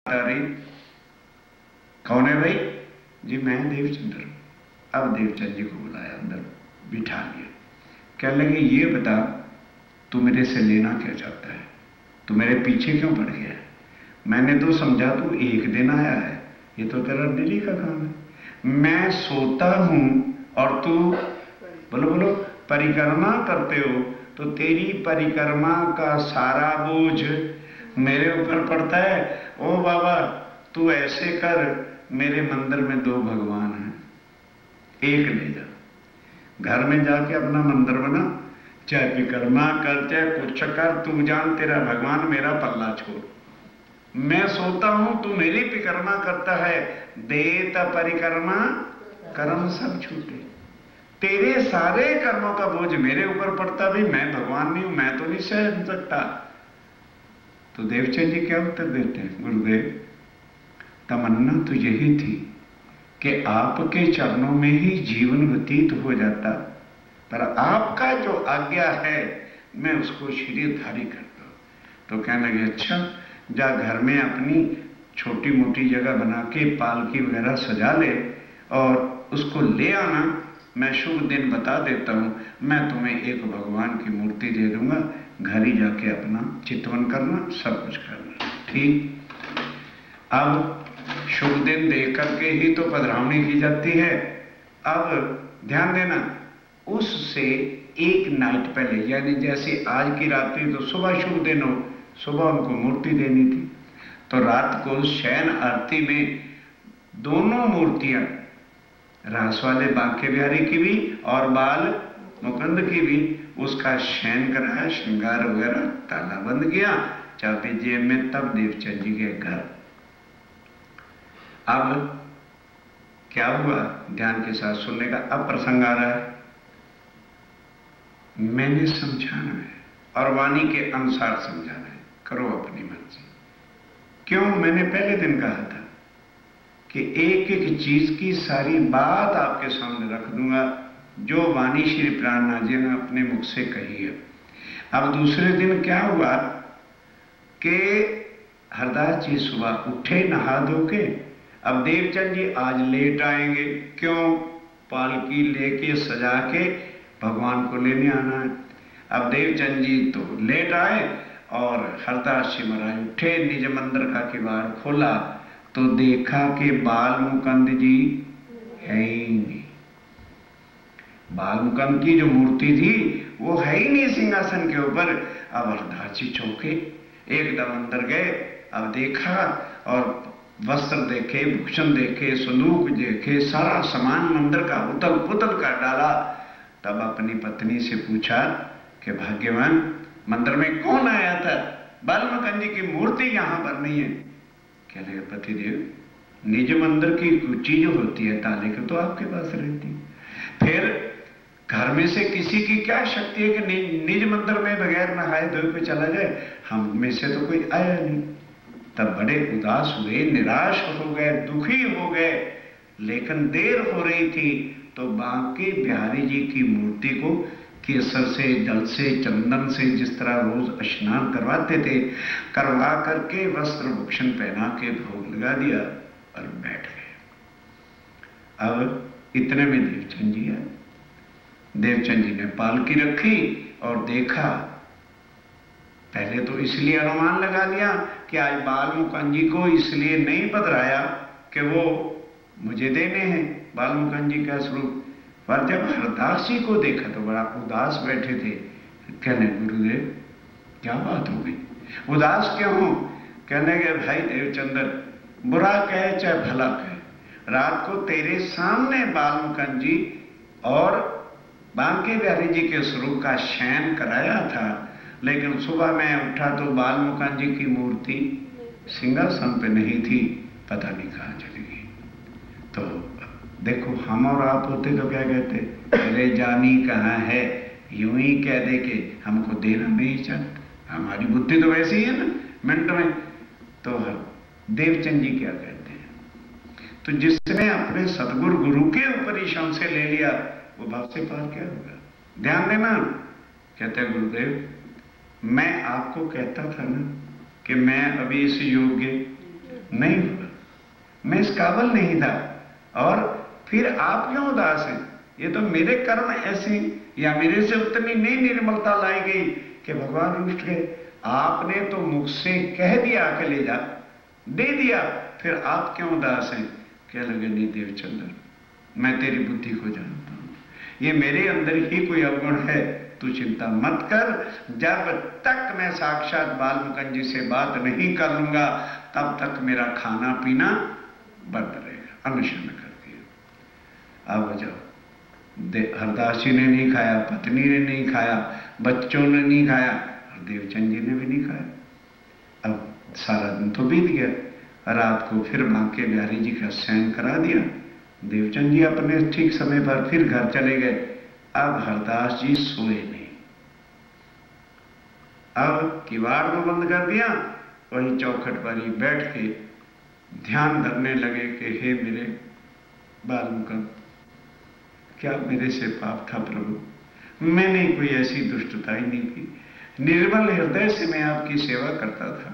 रही, कौन है भाई? जी मैं देवचंद्र। अब देवचंद जी को बुलाया, अंदर बिठा लिया। कहने लगे ये बता, तू मेरे से लेना क्या चाहता है? तू मेरे पीछे क्यों पड़ गया है? मैंने तो समझा तू एक दिन आया है, ये तो तेरा डेली का काम है। मैं सोता हूं और तू बोलो बोलो परिक्रमा करते हो, तो तेरी परिक्रमा का सारा बोझ मेरे ऊपर पड़ता है। ओ बाबा तू ऐसे कर, मेरे मंदिर में 2 भगवान हैं, एक ले जा, घर में जाके अपना मंदिर बना, चाहे परिक्रमा कर चाहे कुछ कर, तू जान तेरा भगवान मेरा पल्ला छोड़। मैं सोता हूं तू मेरी परिक्रमा करता है, देत परिक्रमा कर्म सब छूटे। तेरे सारे कर्मों का बोझ मेरे ऊपर पड़ता भी, मैं भगवान नहीं हूं, मैं तो नहीं सह सकता। तो देवचंद जी क्या उत्तर देते हैं? गुरुदेव तमन्ना तो यही थी कि आपके चरणों में ही जीवन व्यतीत हो जाता, पर आपका जो आज्ञा है मैं उसको शरीरधारी करता हूं। तो कहने लगे अच्छा जा घर में अपनी छोटी मोटी जगह बना के पालकी वगैरह सजा ले और उसको ले आना, मैं शुभ दिन बता देता हूं, मैं तुम्हें एक भगवान की मूर्ति दे दूंगा, घर ही जाके अपना चितवन करना, सब कुछ करना। ठीक। अब शुभ दिन देख करके ही तो पधरावनी की जाती है। अब ध्यान देना, उससे एक नाइट पहले, यानी जैसे आज की रात्रि तो सुबह शुभ दिन हो, सुबह उनको मूर्ति देनी थी, तो रात को शयन आरती में दोनों मूर्तियां, रास वाले बांके बिहारी की भी और बाल मुकुंद की भी, उसका शयन कराया, श्रृंगार वगैरह, ताला बंद किया, चाबी जेब में, तब देवचंद जी के घर। अब क्या हुआ? ध्यान के साथ सुनने का। अब प्रसंग आ रहा है, मैंने समझाना है और वाणी के अनुसार समझाना है, करो अपनी मर्जी। क्यों? मैंने पहले दिन कहा था कि एक एक चीज की सारी बात आपके सामने रख दूंगा, जो वाणी श्री प्राणनाथ जी ने अपने मुख से कही है। अब दूसरे दिन क्या हुआ कि हरदास जी सुबह उठे नहा धो के। अब देवचंद जी आज लेट आएंगे, क्यों? पालकी लेके सजा के भगवान को लेने आना है। अब देवचंद जी तो लेट आए और हरदास जी महाराज उठे, निज मंदिर का किवाड़ खोला तो देखा कि बाल मुकुंद जी है ही नहीं। बाल मुकुंद की जो मूर्ति थी वो है ही नहीं सिंहासन के ऊपर। अब हरदास जी चौंके, एकदम अंदर गए, अब देखा और वस्त्र देखे, भूषण देखे, संदूक देखे, सारा सामान मंदिर का उतल पुतल कर डाला। तब अपनी पत्नी से पूछा कि भाग्यवान मंदिर में कौन आया था? बाल मुकुंद जी की मूर्ति यहां पर नहीं है। कह लगे पतिदेव निज मंदिर की कुची जो होती है ताले की तो आपके पास रहती, फिर घर में से किसी की क्या शक्ति है कि निज मंदिर में बगैर नहाए धोए पे चला जाए? हम में से तो कोई आया नहीं। तब बड़े उदास हुए, निराश हो गए, दुखी हो गए, लेकिन देर हो रही थी तो बांके बिहारी जी की मूर्ति को केसर से, जल से, चंदन से, जिस तरह रोज स्नान करवाते थे, करवा करके वस्त्र भूषण पहना के भोग लगा दिया और बैठ गए। अब इतने में देवचंद जी आए। देवचंद जी ने पालकी रखी और देखा, पहले तो इसलिए अनुमान लगा लिया कि आज बाल मुकुंद जी को इसलिए नहीं पधराया कि वो मुझे देने हैं, बाल मुकुंद जी का स्वरूप। पर जब हरदास जी को देखा तो बड़ा उदास बैठे थे। कहने गुरुदेव क्या बात हो गई, उदास क्यों हो? कहने के भाई देवचंद्र, बुरा कहे चाहे भला कहे, रात को तेरे सामने बाल मुकुंद जी और बांके बिहारी जी के स्वरूप का शयन कराया था, लेकिन सुबह मैं उठा तो बाल मुकुंद जी की मूर्ति सिंहासन पे नहीं थी, पता नहीं कहां चली गई। तो देखो हम और आप होते तो क्या कहते? अरे जानी कहाँ है, यूं ही कह दे कि हमको देना नहीं चाहता। हमारी बुद्धि तो वैसी है ना मिनट में। तो देवचंद जी क्या कहते हैं? तो जिसने अपने सतगुरु गुरु के ऊपर ही संशय ले लिया वो भाव से पार क्या होगा? ध्यान देना। कहते हैं गुरुदेव मैं आपको कहता था ना कि मैं अभी इस योग्य नहीं हुआ, मैं इस काबिल नहीं था। और फिर आप क्यों उदास हैं? ये तो मेरे कर्म ऐसे, या मेरे से उतनी नहीं निर्मलता लाई गई कि भगवान रुष्ट गए। आपने तो मुख से कह दिया कि ले जा, दे दिया, फिर आप क्यों उदास हैं? कह लगे नहीं देवचंद्र, मैं तेरी बुद्धि को जानता हूं, ये मेरे अंदर ही कोई अवगुण है, तू चिंता मत कर। जब तक मैं साक्षात बालमुकुंद जी से बात नहीं कर लूंगा तब तक मेरा खाना पीना बंद रहेगा। अनुशरण कर दिया। अब जाओ, हरदास जी ने नहीं खाया, पत्नी ने नहीं खाया, बच्चों ने नहीं खाया, और देवचंद जी ने भी नहीं खाया। अब सारा दिन तो बीत गया, रात को फिर बांके बिहारी जी का शयन करा दिया। देवचंद जी अपने ठीक समय पर फिर घर चले गए। अब हरदास जी सोए नहीं, अब किवाड़ को बंद कर दिया, वही चौखट पर ही बैठ के ध्यान धरने लगे कि हे मेरे बालमुकुंद, क्या मेरे से पाप था प्रभु? मैंने कोई ऐसी दुष्टता ही नहीं की, निर्मल हृदय से मैं आपकी सेवा करता था।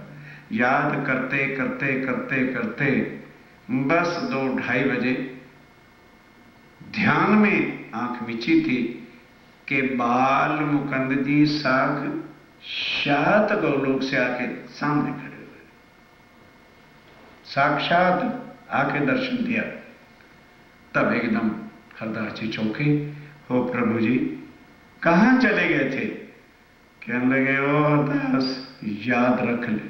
याद करते करते करते करते बस 2-2:30 बजे ध्यान में आंख मिची थी कि बालमुकुंद जी साक्षात गोलोक से आके सामने खड़े हुए, साक्षात आके दर्शन दिया। तब एकदम हरदास जी चौंके, हो प्रभु जी कहां चले गए थे? कहने लगे, ओ हरदास याद रख ले,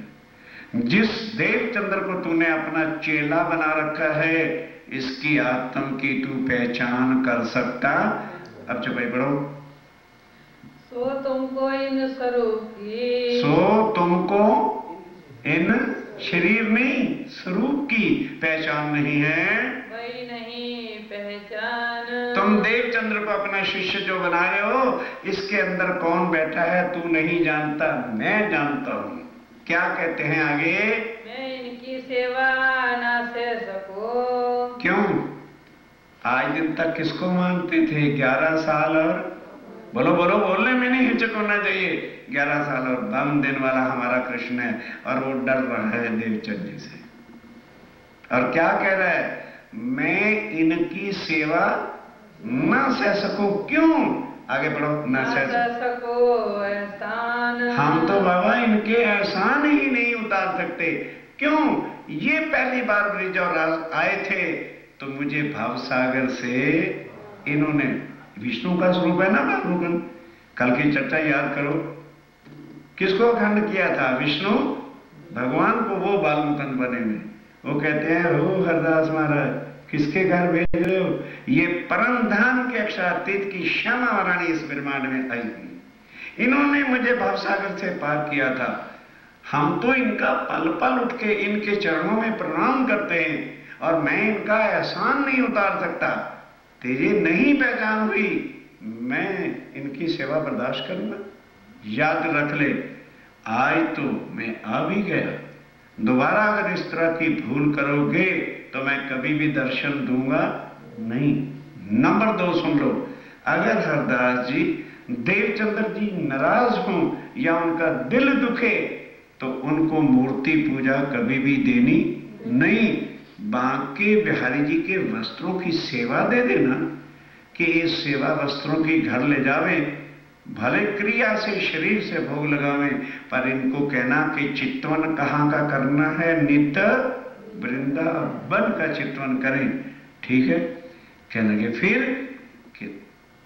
जिस देवचंद्र को तूने अपना चेला बना रखा है, इसकी आत्म की तू पहचान कर सकता? अब चुपाई पढ़ो। सो तुमको इन स्वरूप की, सो तुमको इन शरीर में स्वरूप की पहचान नहीं है, वही नहीं पहचान। तुम देवचंद्र को अपना शिष्य जो बना रहे हो, इसके अंदर कौन बैठा है तू नहीं जानता, मैं जानता हूं। क्या कहते हैं आगे? मैं इनकी सेवा ना से सकूं। क्यों? आज दिन तक किसको मानते थे? 11 साल और बोलो बोलो बोलने में नहीं हिचक होना चाहिए। 11 साल और दम देने वाला हमारा कृष्ण है, और वो डर रहा है देवचंद जी से। और क्या कह रहा है? मैं इनकी सेवा ना सह सकूं। क्यों? आगे बढ़ो। ना सह सको एहसान, हम तो बाबा इनके एहसान ही नहीं उतार सकते। क्यों? ये पहली बार ब्रिज और आए थे तो मुझे भावसागर से इन्होंने, विष्णु का स्वरूप है ना बालमुकुंद, कल की चर्चा याद करो, किसको अखंड किया था? विष्णु भगवान को वो बालमुकुंद बने हुए। वो कहते हैं, हो हरदास महाराज किसके घर भेज रहे हो? ये परम धाम के अक्षरातीत की श्यामा रानी इस ब्रह्मांड में आई थी, इन्होंने मुझे भावसागर से पार किया था। हम तो इनका पल पल उठ के इनके चरणों में प्रणाम करते हैं, और मैं इनका एहसान नहीं उतार सकता। तेरी नहीं पहचान हुई, मैं इनकी सेवा बर्दाश्त करूंगा? याद रख ले, आज तो मैं आ भी गया, दोबारा अगर इस तरह की भूल करोगे तो मैं कभी भी दर्शन दूंगा नहीं। नंबर 2 सुन लो, अगर हरदास जी देवचंद्र जी नाराज हों या उनका दिल दुखे तो उनको मूर्ति पूजा कभी भी देनी नहीं। बांके बिहारी जी के वस्त्रों की सेवा दे देना कि इस सेवा वस्त्रों की घर ले जावे, भले क्रिया से शरीर से भोग लगावे, पर इनको कहना कि चितवन कहाँ का करना है? नित वृंदावन का चितवन करें। ठीक है? कहने लगे फिर कि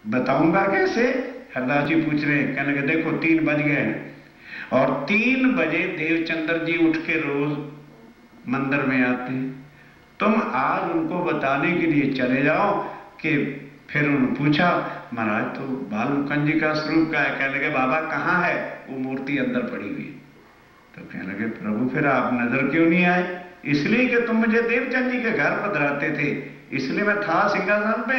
बताऊंगा कैसे? हरदास जी पूछ रहे हैं। कहने लगे देखो 3 बज गए हैं, और 3 बजे देवचंद्र जी उठ के रोज मंदिर में आते हैं। तुम आज उनको बताने के लिए चले जाओ कि फिर उन्होंने पूछा, महाराज तो बालमुकुंद जी का स्वरूप का है? कहने लगे बाबा कहाँ है? वो मूर्ति अंदर पड़ी हुई। तो कहने लगे प्रभु फिर आप नजर क्यों नहीं आए? इसलिए कि तुम मुझे देवचंद जी के घर पधराते थे, इसलिए मैं था सिंहासन पे,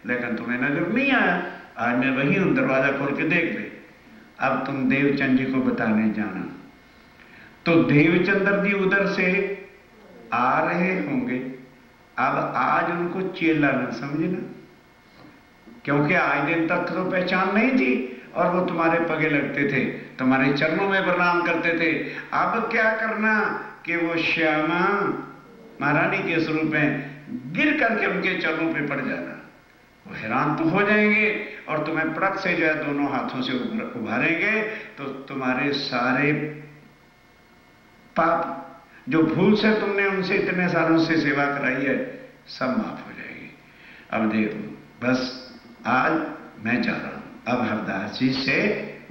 लेकिन तुम्हें नजर नहीं आया। आज मैं वही हूं, दरवाजा खोल के देख ले। अब तुम देवचंद जी को बताने जाना। तो देवचंद्र जी उधर से आ रहे होंगे। अब आज उनको चेला न समझना, क्योंकि आज दिन तक तो पहचान नहीं थी, और वो तुम्हारे पगे लगते थे, तुम्हारे चरणों में प्रणाम करते थे। अब क्या करना कि वो श्यामा महारानी के स्वरूप में गिर करके उनके चरणों पे पड़ जाना। वो हैरान तो हो जाएंगे और तुम्हें पड़क से जो है दोनों हाथों से उभारेंगे, तो तुम्हारे सारे पाप जो भूल से तुमने उनसे इतने सालों से सेवा कराई है सब माफ हो जाएगी। अब देखो बस आज मैं जा रहा हूं। अब हरदास जी से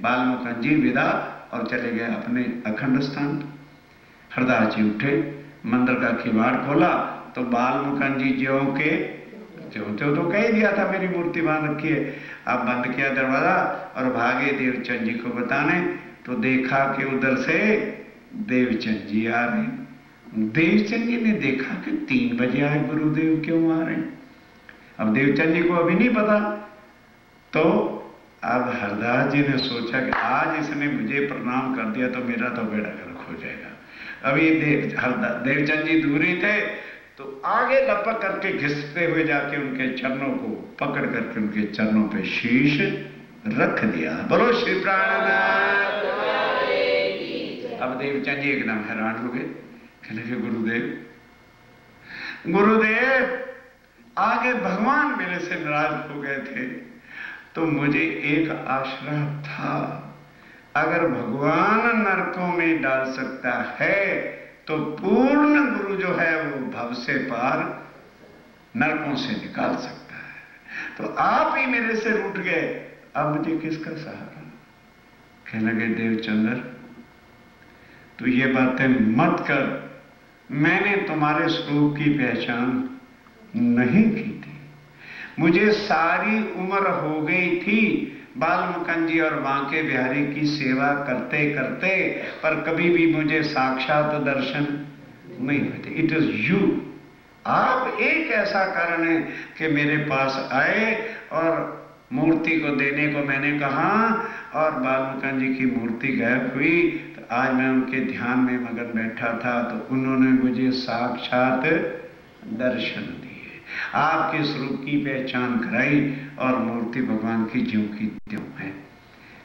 बालमुकुंद जी विदा और चले गए अपने अखंड स्थान। हरदास जी उठे, मंदिर का किवाड़ खोला तो बालमुकुंद जी ज्यों के त्यों तो कह ही दिया था मेरी मूर्ति बांध रखी है। अब बंद किया दरवाजा और भागे देवचंद जी को बताने, तो देखा कि उधर से देवचंद जी आ रहे। देवचंद जी ने देखा कि 3 बजे आए, गुरुदेव क्यों आ रहे हैं। अब देवचंद जी को अभी नहीं पता। तो अब हरदास जी ने सोचा कि आज इसने मुझे प्रणाम कर दिया तो मेरा तो बेड़ा गर्क हो जाएगा। अभी देवचंद जी दूरी थे तो आगे लपक करके घिसते हुए जाके उनके चरणों को पकड़ करके उनके चरणों पे शीश रख दिया। बोलो श्री प्राणनाथ। अब देवचंद जी एकदम हैरान हो गए, कहने लगे गुरुदेव आगे भगवान मेरे से नाराज हो गए थे तो मुझे एक आश्रय था, अगर भगवान नरकों में डाल सकता है तो पूर्ण गुरु जो है वो भव से पार नरकों से निकाल सकता है। तो आप ही मेरे से रूठ गए, अब मुझे किसका सहारा। कहने लगे देवचंद्र तू ये बातें मत कर, मैंने तुम्हारे स्वरूप की पहचान नहीं की थी। मुझे सारी उम्र हो गई थी बालमुकुंद जी और बांके बिहारी की सेवा करते करते, पर कभी भी मुझे साक्षात दर्शन नहीं हुए थे। इट इज यू, आप एक ऐसा कारण है कि मेरे पास आए और मूर्ति को देने को मैंने कहा और बालमुकुंद जी की मूर्ति गायब हुई। तो आज मैं उनके ध्यान में मगन बैठा था तो उन्होंने मुझे साक्षात दर्शन दिए, आपके स्वरूप की पहचान कराई और मूर्ति भगवान की ज्यों की त्यों है।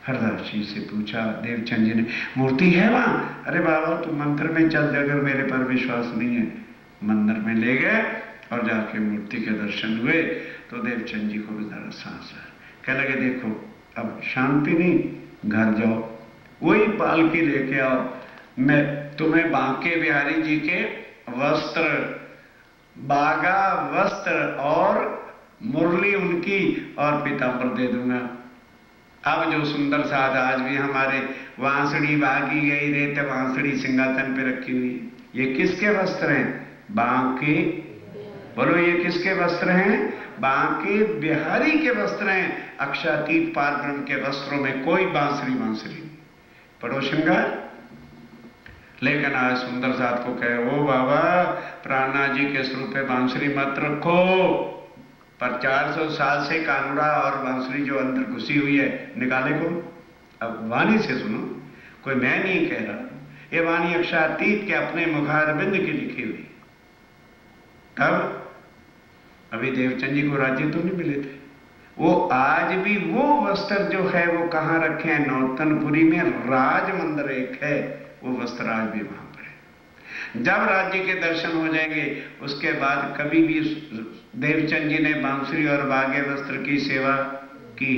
हरदास जी से पूछा देवचंद जी ने, मूर्ति है वहां? अरे बाबा तू मंदिर में चल, अगर मेरे पर विश्वास नहीं है। मंदिर में ले गए और जाके मूर्ति के दर्शन हुए तो देवचंद जी को भी जरा सांस आया। कह लगे देखो अब शांति नहीं, घर जाओ, वही पालकी लेके आओ, मैं तुम्हें बांके बिहारी जी के वस्त्र, बागा वस्त्र और मुरली उनकी और पीताम्बर दे दूंगा। अब जो सुंदर साज आज भी हमारे वांसड़ी बागी गई रेत वांसड़ी सिंहासन पे रखी हुई, ये किसके वस्त्र हैं? बांके, बोलो ये किसके वस्त्र हैं? बांके बिहारी के वस्त्र हैं। अक्षातीत पारब्रह्म के वस्त्रों में कोई बांसुरी नहीं। पढ़ो श्रृंगार। लेकिन आज सुंदर साथ को कहे ओ बाबा प्राणनाथ जी के स्वरूप पे बांसुरी मत रखो, पर 400 साल से कानूड़ा और बांसुरी जो अंदर घुसी हुई है निकाले को। अब वाणी से सुनो, कोई मैं नहीं कह रहा, ये वाणी अक्षातीत के अपने मुखारबिंद की लिखी हुई। तब अभी देवचंद जी को राज्य तो नहीं मिले थे, वो आज भी वो वस्त्र जो है वो कहाँ रखे हैं? नौतनपुरी में राज मंदिर एक है, वो वस्त्र आज भी वहां पर है। जब राज्य के दर्शन हो जाएंगे उसके बाद कभी भी देवचंद जी ने बांसुरी और बागे वस्त्र की सेवा की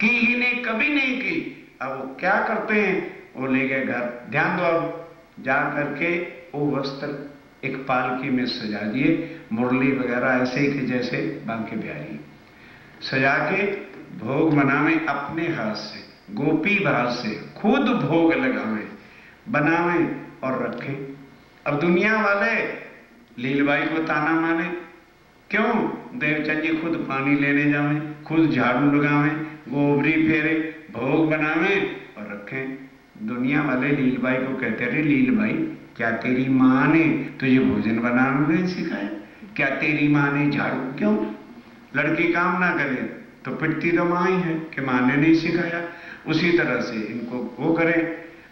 ही नहीं, कभी नहीं की। अब वो क्या करते हैं, वो ले गए घर। ध्यान दो, अब जा करके वो वस्त्र एक पालकी में सजा दिए, मुरली वगैरह ऐसे ही कि जैसे बांके बिहारी सजा के भोग बनावे अपने हाथ से, गोपी भाव से खुद भोग लगावे, बनावे और रखे। अब दुनिया वाले लीलबाई को ताना माने, क्यों? देवचंद जी खुद पानी लेने जावे, खुद झाड़ू लगावे, गोबरी फेरे, भोग बनावे और रखें। दुनिया वाले लीलबाई को कहते रहे, लीलबाई क्या तेरी माँ ने तुझे भोजन बनाना नहीं सिखाया? क्या तेरी माँ ने झाड़ू, क्यों? लड़की काम ना करे तो पिटती तो माँ ही है कि माँ ने नहीं सिखाया। उसी तरह से इनको वो करें।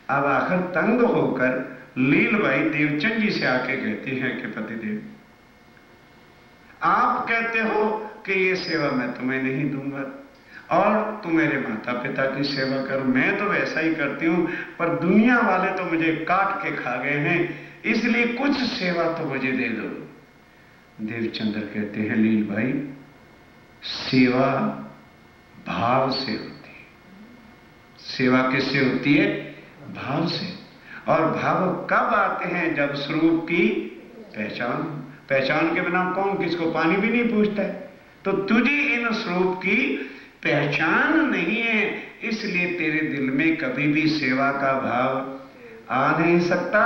अब आखिर तंग होकर लीलबाई देवचंद जी से आके कहती है कि पतिदेव आप कहते हो कि ये सेवा मैं तुम्हें नहीं दूंगा, और तू मेरे माता पिता की सेवा कर। मैं तो वैसा ही करती हूँ, पर दुनिया वाले तो मुझे काट के खा गए हैं, इसलिए कुछ सेवा तो मुझे दे दो। देवचंद्र कहते हैं, लील भाई, सेवा भाव से होती है। सेवा किससे होती है? भाव से। और भाव कब आते हैं? जब स्वरूप की पहचान के बिना कौन किसको पानी भी नहीं पूछता है। तो तुझे इन स्वरूप की पहचान नहीं है, इसलिए तेरे दिल में कभी भी सेवा का भाव आ नहीं सकता।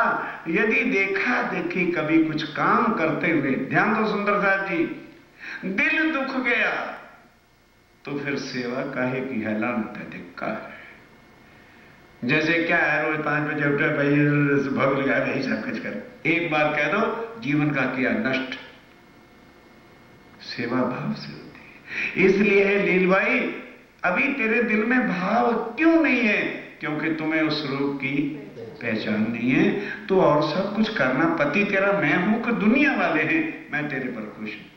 यदि देखा देखी कभी कुछ काम करते हुए, ध्यान दो सुंदरदास जी, दिल दुख गया तो फिर सेवा काहे की है, लानत है, धिक्कार है। जैसे क्या है, रोज 5 बजे उठे, भाई भोग लगा, यही सब कुछ कर, एक बार कह दो जीवन का किया नष्ट। सेवा भाव से होती है। इसलिए है लील भाई, अभी तेरे दिल में भाव क्यों नहीं है? क्योंकि तुम्हें उस रूप की पहचान नहीं है। तो और सब कुछ करना, पति तेरा मैं हूं कि दुनिया वाले हैं, मैं तेरे पर खुश हूं,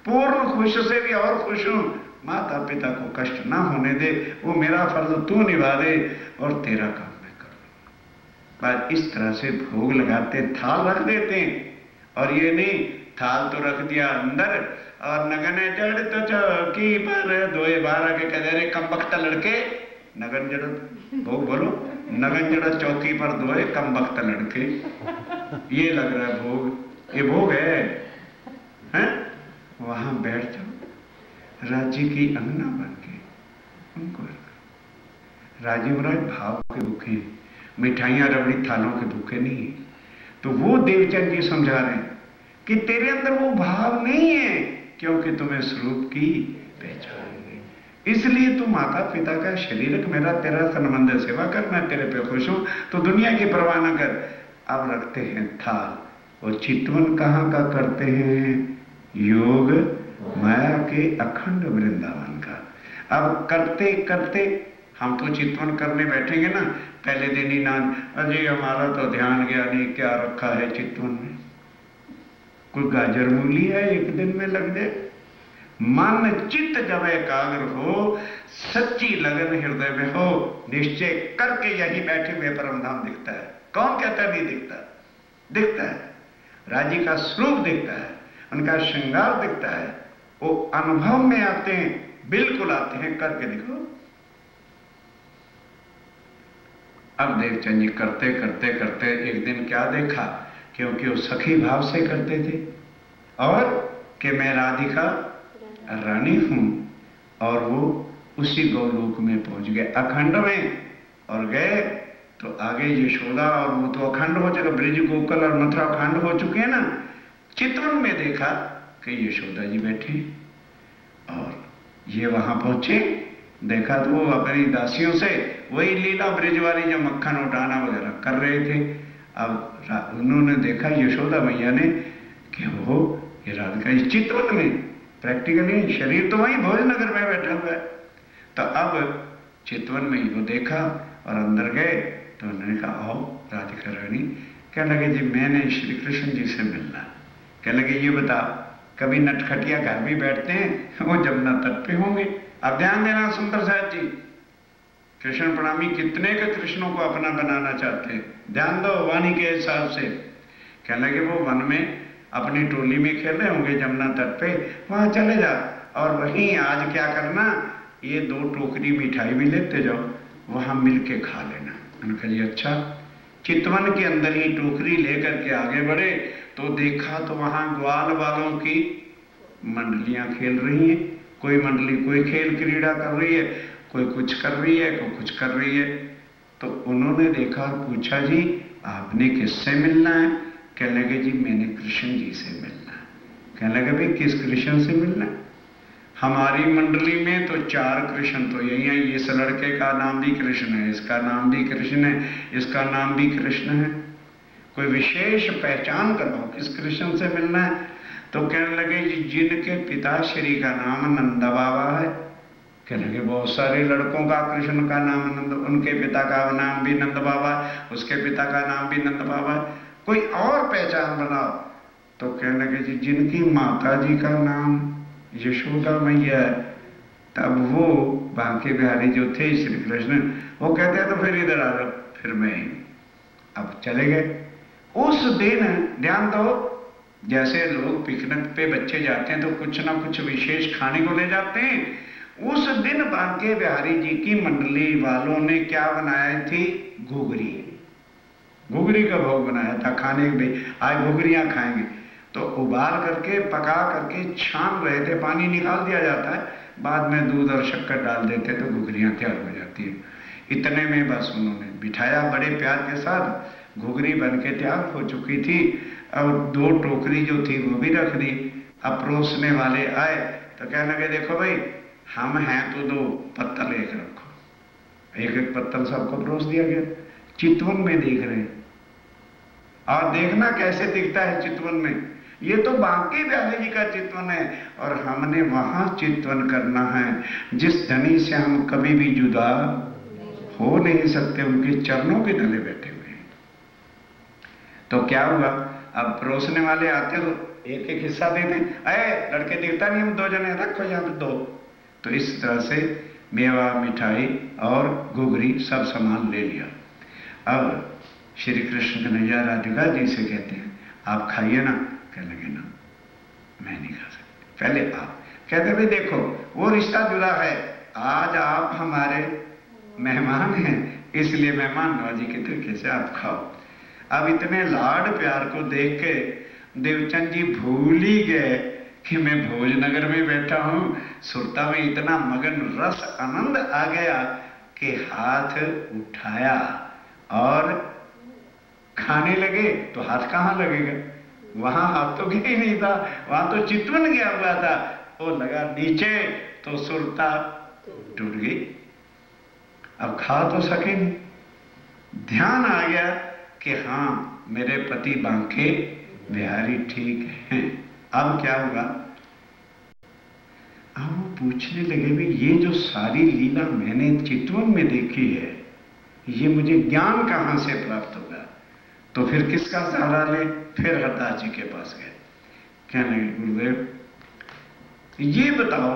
पूर्ण खुश से भी और खुश हूं। माता पिता को कष्ट ना होने दे, वो मेरा फर्ज तू निभा दे और तेरा काम मैं कर दूं। बात इस तरह से भोग लगाते, थाल रख देते हैं। और ये नहीं, थाल तो रख दिया अंदर और नगन जड़ तो चौकी पर दोए बारह के कदरे कम वक्त लड़के, नगन जड़ भोग बोलो, नगन जड़ चौकी पर दोए कम वक्त लड़के। ये लग रहा है भोग, ये भोग है? वहां बैठ जाओ, राज्य की अंगना बन के उनको राजी महाराज भाव के भूखे, मिठाइयां रबड़ी थालों के भूखे नहीं। तो वो देवचंद जी समझा रहे हैं कि तेरे अंदर वो भाव नहीं है, क्योंकि तुम्हें स्वरूप की पहचान है। इसलिए तू माता पिता का शरीरक मेरा तेरा संबंध है, सेवा कर, मैं तेरे पे खुश हूं, तो दुनिया की परवाह न कर। अब रखते हैं थाल और चितवन कहाँ का करते हैं? योग माया के अखंड वृंदावन का। अब करते करते हम तो चितवन करने बैठेंगे ना, पहले दिन ही ना, अजय हमारा तो ध्यान गया नहीं, क्या रखा है चितवन में? कोई गाजर मूली है, एक दिन में लग जाए। मन चित्त जब एकाग्र हो, सच्ची लगन हृदय में हो, निश्चय करके यही बैठे हुए परम धाम दिखता है। कौन कहता है नहीं दिखता? दिखता है। राजी का स्वरूप दिखता है, उनका श्रृंगार दिखता है, वो अनुभव में आते हैं, बिल्कुल आते हैं। करके देखो। अब देवचंद जी करते करते करते एक दिन क्या देखा, क्योंकि वो सखी भाव से करते थे, और कि मैं राधिका रानी हूं, और वो उसी गौलोक में पहुंच गए, अखंड में। और गए तो आगे यशोदा, और वो तो अखंड हो चुका, ब्रिज गोकुल और मथुरा अखंड हो चुके हैं ना। चितवन में देखा कि यशोदा जी बैठे, और ये वहां पहुंचे, देखा तो वो अपनी दासियों से वही लीला ब्रिज वाली जो मक्खन उठाना वगैरह कर रहे थे। अब उन्होंने देखा यशोदा मैया ने कि वो ये राधिका इस चितवन में, प्रैक्टिकली शरीर तो वही भोजनगर में बैठा हुआ है। तो अब चितवन में ही वो देखा और अंदर गए, तो उन्होंने कहा आओ राधिका रानी। कहने लगे जी मैंने श्री कृष्ण जी से मिलना। कहने लगे ये बता, कभी नटखटिया घर भी बैठते हैं, वो जमुना तट पे होंगे। अब ध्यान देना सुंदर साहब जी, कृष्ण प्रणामी कितने के कृष्णों को अपना बनाना चाहते हैं, ध्यान दो वाणी के हिसाब से। कहने लगे वो वन में अपनी टोली में खेल रहे होंगे जमुना तट पे, वहां चले जा, और वहीं आज क्या करना, ये 2 टोकरी मिठाई भी लेते जाओ, वहां मिल के खा लेना। मैंने कहा जी अच्छा। चितवन के अंदर ही टोकरी लेकर के आगे बढ़े, तो देखा तो वहां ग्वाल वालों की मंडलियां खेल रही हैं। कोई मंडली कोई खेल क्रीड़ा कर रही है, कोई कुछ कर रही है, कोई कुछ कर रही है। तो उन्होंने देखा और पूछा जी आपने किससे मिलना है? कहने लगे जी मैंने कृष्ण जी से मिलना है। कहने लगे भाई किस कृष्ण से मिलना है? हमारी मंडली में तो 4 कृष्ण तो यही है, इस लड़के का नाम भी कृष्ण है, इसका नाम भी कृष्ण है, इसका नाम भी कृष्ण है, कोई विशेष पहचान करवाओ किस कृष्ण से मिलना है। तो कहने लगे जी जिनके पिताश्री का नाम नंद बाबा है। कहने लगे बहुत सारे लड़कों का कृष्ण का नाम नंद, उनके पिता का नाम भी नंद बाबा, उसके पिता का नाम भी नंद बाबा है, कोई और पहचान बनाओ। तो कहने लगे जी जिनकी माता जी का नाम यशोदा मैया है, तब वो बांके बिहारी जो थे श्री कृष्ण, वो कहते हैं तो फिर इधर आ जाओ, फिर मैं अब चले गए। उस दिन ध्यान दो, जैसे लोग पिकनिक पे बच्चे जाते हैं तो कुछ ना कुछ विशेष खाने को ले जाते हैं। उस दिन बांके बिहारी जी की मंडली वालों ने क्या बनाया थी? घुघरी। घुघरी का भोग बनाया था खाने के लिए, आज घुघरियां खाएंगे। तो उबाल करके पका करके छान रहे थे, पानी निकाल दिया जाता है, बाद में दूध और शक्कर डाल देते तो घुघरियां तैयार हो जाती है। इतने में बस उन्होंने बिठाया, बड़े प्यार के साथ घुघरी बन के तैयार हो चुकी थी। और 2 टोकरी जो थी वो भी रख दी। अब परोसने वाले आए तो कहने लगे देखो भाई, हम हैं तो 2 पत्तल एक रखो। एक एक पत्तल सबको परोस दिया गया। चितवन में देख रहे हैं, और देखना कैसे दिखता है चितवन में, ये तो बांके बिहारी जी का चितवन है, और हमने वहां चितवन करना है जिस धनी से हम कभी भी जुदा हो नहीं सकते, उनके चरणों के तले बैठे हुए हैं। तो क्या हुआ, अब परोसने वाले आते हो एक एक हिस्सा देते, अरे लड़के दिखता नहीं, हम 2 जने रखो यहाँ पे 2। तो इस तरह से मेवा, मिठाई और घुघरी सब सामान ले लिया। अब श्री कृष्ण कन्हैया राधिका जी से कहते हैं आप खाइए ना। कहने लगे ना, मैं नहीं खा सकती, पहले आप। कहते भाई देखो वो रिश्ता जुड़ा है, आज आप हमारे मेहमान हैं, इसलिए मेहमान नवाजी के तरीके से आप खाओ। अब इतने लाड प्यार को देख के देवचंद जी भूल ही गए कि मैं भोजनगर में बैठा हूं। सुरता में इतना मगन रस आनंद आ गया कि हाथ उठाया और खाने लगे। तो हाथ कहाँ लगेगा, वहां हाथ तो गया ही नहीं था, वहां तो चितवन गया हुआ था। वो लगा नीचे तो सुरता टूट गई, अब खा तो सके नहीं। ध्यान आ गया कि हाँ मेरे पति बांके बिहारी ठीक हैं। अब क्या हुआ, अब वो पूछने लगे भी ये जो सारी लीला मैंने चितवन में देखी है, ये मुझे ज्ञान कहां से प्राप्त होगा। तो फिर किसका सहारा ले, फिर हरदास जी के पास गए। कहने लगे गुरुदेव ये बताओ,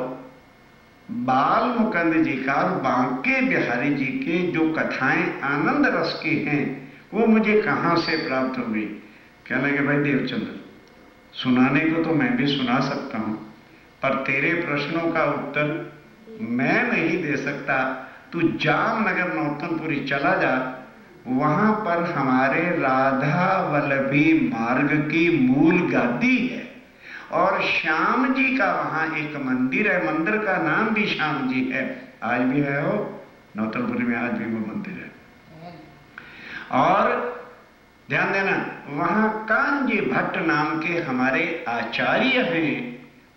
बाल मुकुंद जी का और बांके बिहारी जी के जो कथाएं आनंद रस की हैं वो मुझे कहां से प्राप्त हो गई। कहने लगे भाई देवचंद्र, सुनाने को तो मैं भी सुना सकता हूं, पर तेरे प्रश्नों का उत्तर मैं नहीं दे सकता। तू जामनगर नौतनपुरी चला जा, वहां पर हमारे राधा वल्लभी मार्ग की मूल गादी है, और श्याम जी का वहां एक मंदिर है, मंदिर का नाम भी श्याम जी है, आज भी है वो नौतनपुरी में, आज भी वो मंदिर है। और ध्यान देना, वहां कांजी भट्ट नाम के हमारे आचार्य हैं,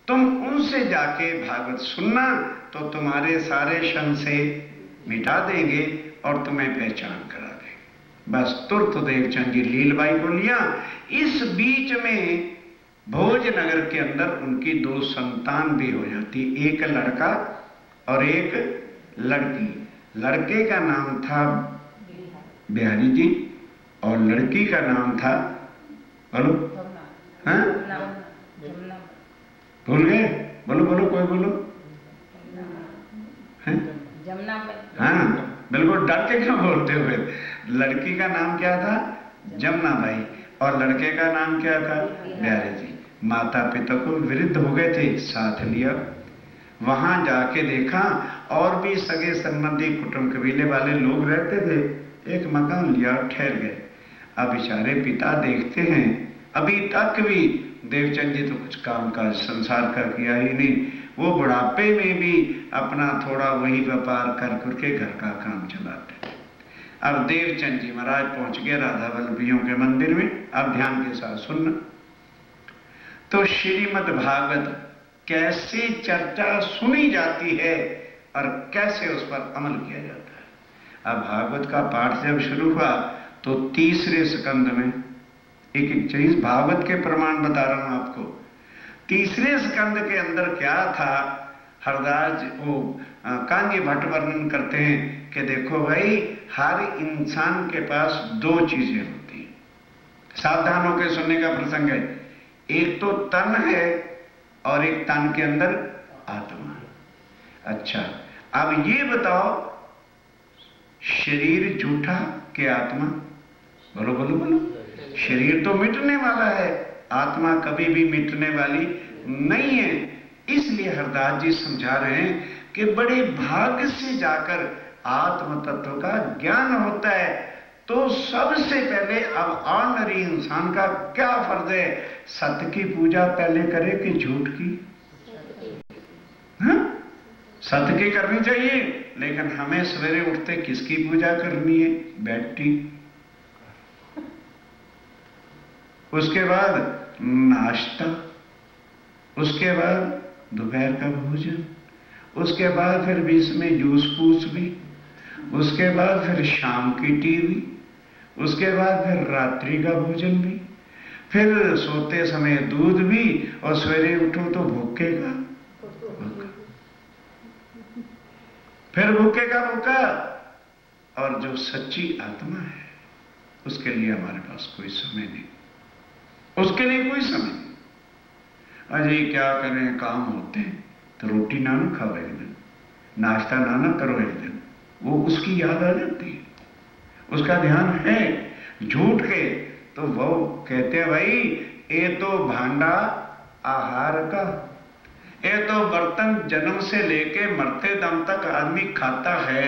तुम उनसे जाके भागवत सुनना तो तुम्हारे सारे संशय मिटा देंगे और तुम्हें पहचान करा देंगे। बस तुरंत देवचंद जी लीलबाई को लिया। इस बीच में भोजनगर के अंदर उनकी 2 संतान भी हो जाती, एक लड़का और एक लड़की। लड़के का नाम था बिहारी जी और लड़की का नाम था, बोलो, हाँ भूल गए, बोलो बोलो, कोई बोलो, हाँ बिल्कुल डर के क्यों बोलते हुए। लड़की का नाम क्या था, जमुना बाई, और लड़के का नाम क्या था, बिहारी जी। माता पिता को विरुद्ध हो गए थे, साथ लिया। वहां जाके देखा और भी सगे संबंधी कुटुंब कबीले वाले लोग रहते थे, एक मकान लिया और ठहर गए। अब बेचारे पिता देखते हैं, अभी तक भी देवचंद जी तो कुछ काम काज संसार का किया ही नहीं, वो बुढ़ापे में भी अपना थोड़ा वही व्यापार कर करके घर का काम चलाते। अब देवचंद जी महाराज पहुंच गए राधा वल्लभियों के मंदिर में। अब ध्यान के साथ सुनना, तो श्रीमद् भागवत कैसे चर्चा सुनी जाती है और कैसे उस पर अमल किया जाता है। अब भागवत का पाठ जब शुरू हुआ तो 3रे स्कंद में एक एक चीज भागवत के प्रमाण बता रहा हूं आपको। 3रे स्कंद के अंदर क्या था, हरदास वो कांजी भट्ट वर्णन करते हैं कि देखो भाई, हर इंसान के पास 2 चीजें होती हैं, सावधान होकर सुनने का प्रसंग है। एक तो तन है और एक तन के अंदर आत्मा है। अच्छा, अब ये बताओ, शरीर झूठा कि आत्मा? बोलो बोलो बोलो। शरीर तो मिटने वाला है, आत्मा कभी भी मिटने वाली नहीं है। इसलिए हरदास जी समझा रहे हैं कि बड़े भाग्य से जाकर आत्म तत्व का ज्ञान होता है। तो सबसे पहले अब ऑर्डिनरी इंसान का क्या फर्ज है? सत्य की पूजा पहले करे कि झूठ की? हाँ? सत्य की करनी चाहिए, लेकिन हमें सवेरे उठते किसकी पूजा करनी है? बैठी। उसके बाद नाश्ता, उसके बाद दोपहर का भोजन, उसके बाद फिर बीच में जूस पूस भी, उसके बाद फिर शाम की टीवी, उसके बाद फिर रात्रि का भोजन भी, फिर सोते समय दूध भी, और सवेरे उठो तो भूखे का भूखा, फिर भूखे का भूखा। और जो सच्ची आत्मा है उसके लिए हमारे पास कोई समय नहीं, उसके लिए कोई समय नहीं। अजय क्या करें, काम होते हैं तो रोटी ना खाओ एक दिन, नाश्ता ना करो एक दिन, वो उसकी याद आ जाती है, उसका ध्यान है। झूठ के तो वो कहते हैं भाई ये तो भांडा आहार का, ये तो बर्तन जन्म से लेके मरते दम तक आदमी खाता है,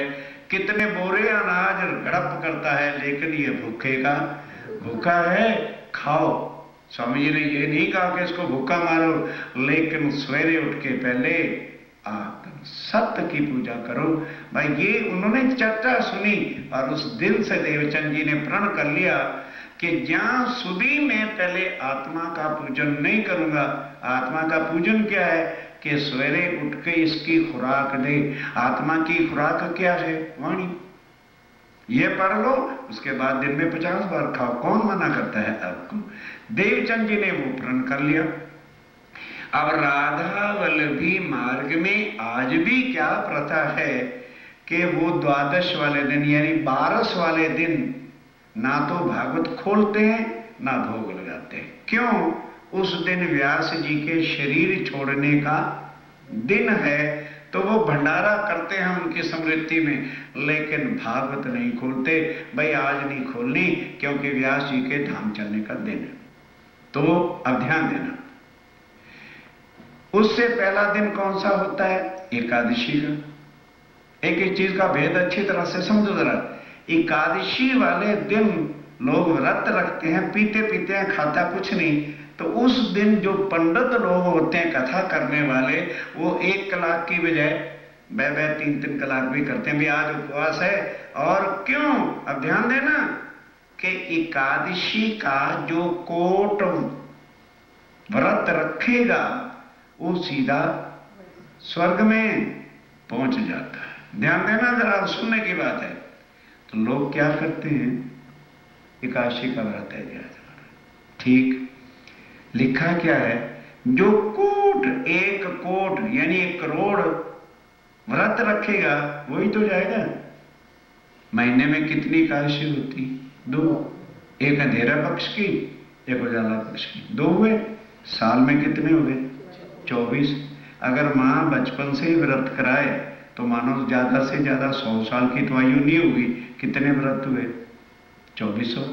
कितने बोरे अनाज गड़प करता है, लेकिन ये भूखे का भूखा है, खाओ। स्वामी जी ने ये नहीं कहा कि इसको भूखा मारो, लेकिन सवेरे उठ के पहले आत्म सत्य की पूजा करो। भाई ये उन्होंने चर्चा सुनी और उस दिन से देवचंद जी ने प्रण कर लिया कि ज्ञान सुधी मैं पहले आत्मा का पूजन नहीं करूंगा। आत्मा का पूजन क्या है कि सवेरे उठ के इसकी खुराक दे। आत्मा की खुराक क्या है? वाणी। ये पढ़ लो, उसके बाद दिन में 50 बार खाओ, कौन मना करता है आपको? देवचंद जी ने वो प्रण कर लिया। अब राधा वल्लभी मार्ग में आज भी क्या प्रथा है कि वो द्वादश वाले दिन यानी 12 वाले दिन ना तो भागवत खोलते हैं ना भोग लगाते हैं। क्यों? उस दिन व्यास जी के शरीर छोड़ने का दिन है, तो वो भंडारा करते हैं उनकी स्मृति में, लेकिन भागवत नहीं खोलते। भाई आज नहीं खोलनी क्योंकि व्यास जी के धाम चलने का दिन है। तो अब ध्यान देना, उससे पहला दिन कौन सा होता है? एकादशी का। एक एक चीज का भेद अच्छी तरह से समझो जरा। एकादशी वाले दिन लोग व्रत रखते हैं, पीते पीते हैं, खाता कुछ नहीं। तो उस दिन जो पंडित लोग होते हैं कथा करने वाले, वो 1 कलाक की बजाय 2-3 कलाक भी करते हैं। भी आज उपवास है। और क्यों? अब ध्यान देना कि एकादशी का जो कोट व्रत रखेगा वो सीधा स्वर्ग में पहुंच जाता है। ध्यान देना जरा, सुनने की बात है। तो लोग क्या करते हैं? एकादशी का व्रत है ठीक, लिखा क्या है? जो कोट 1 कोट यानी 1 करोड़ व्रत रखेगा वही तो जाएगा। महीने में कितनी एकादशी होती? 2। एक अंधेरा पक्ष की, एक उजाला पक्ष की, 2 हुए। साल में कितने हुए? 24। अगर मां बचपन से ही व्रत कराए तो मानो ज्यादा से ज्यादा 100 साल की तो आयु नहीं होगी। कितने व्रत हुए? 2400।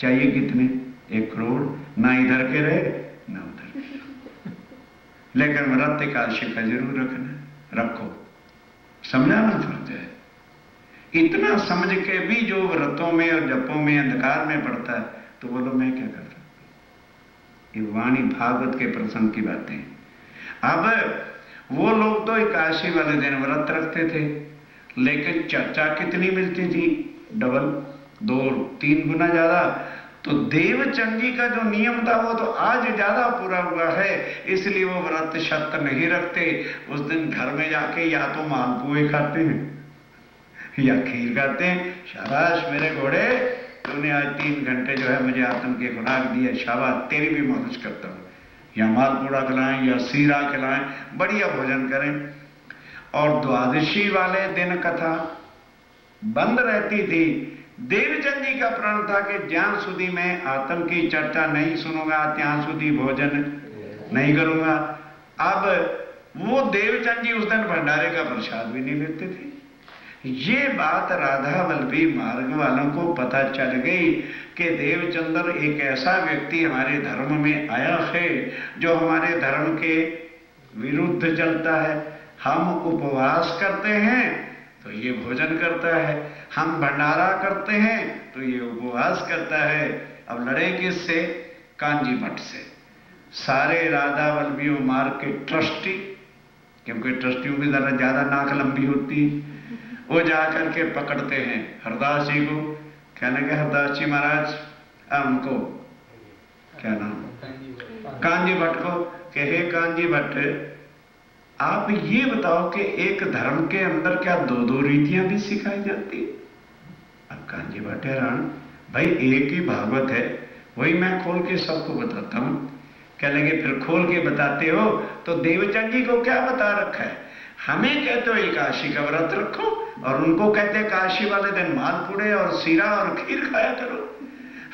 चाहिए कितने? 1 करोड़। ना इधर के रहे ना उधर के। लेकिन व्रत एकादशी का जरूर रखना, रखो। समझाना फर्ज है। इतना समझ के भी जो व्रतों में और जपों में अंधकार में पड़ता है, तो बोलो मैं क्या कर सकता? ये वाणी भागवत के प्रसंग की बातें। अब वो लोग तो एकादशी वाले दिन व्रत रखते थे, लेकिन चर्चा कितनी मिलती थी? डबल, 2-3 गुना ज्यादा। तो देवचंद जी का जो नियम था वो तो आज ज्यादा पूरा हुआ है, इसलिए वो व्रत शर्त नहीं रखते। उस दिन घर में जाके या तो मालपुए खाते हैं या खीर खाते हैं। शाबाश मेरे घोड़े, तूने आज 3 घंटे जो है मुझे आत्म की खुराक दी है, शाबाश, तेरी भी मौज करता हूं। या मालपूड़ा खिलाएं या सीरा खिलाएं, बढ़िया भोजन करें। और द्वादशी वाले दिन कथा बंद रहती थी। देवचंद जी का प्रण था कि ज्ञान सुधी में आत्म की चर्चा नहीं सुनूंगा, त्यां सुधी भोजन नहीं करूंगा। अब वो देवचंद जी उस दिन भंडारे का प्रसाद भी नहीं लेते थे। ये बात राधा वल्लभी मार्ग वालों को पता चल गई कि देवचंद्र एक ऐसा व्यक्ति हमारे धर्म में आया है जो हमारे धर्म के विरुद्ध चलता है। हम उपवास करते हैं तो ये भोजन करता है, हम भंडारा करते हैं तो ये उपवास करता है। अब लड़े किससे? कांजी भट्ट से। सारे राधा वल्लभी मार्ग के ट्रस्टी, क्योंकि ट्रस्टियों की जरा ज्यादा नाक लंबी होती है, वो जाकर के पकड़ते हैं हरदास जी को। कहने के हरदास जी महाराज हमको क्या नाम, कांजी भट्ट को कहे, कांजी भट्ट आप ये बताओ कि एक धर्म के अंदर क्या दो दो रीतियां भी सिखाई जाती है? अब कांजी भट्ट हैरान, भाई एक ही भागवत है, वही मैं खोल के सबको बताता हूं। कह लेंगे फिर खोल के बताते हो तो देवचंद जी को क्या बता रखा है? हमें कहते हो एकादशी का व्रत रखो और उनको कहते हैं काशी वाले दिन मालपुड़े और सीरा और खीर खाया करो।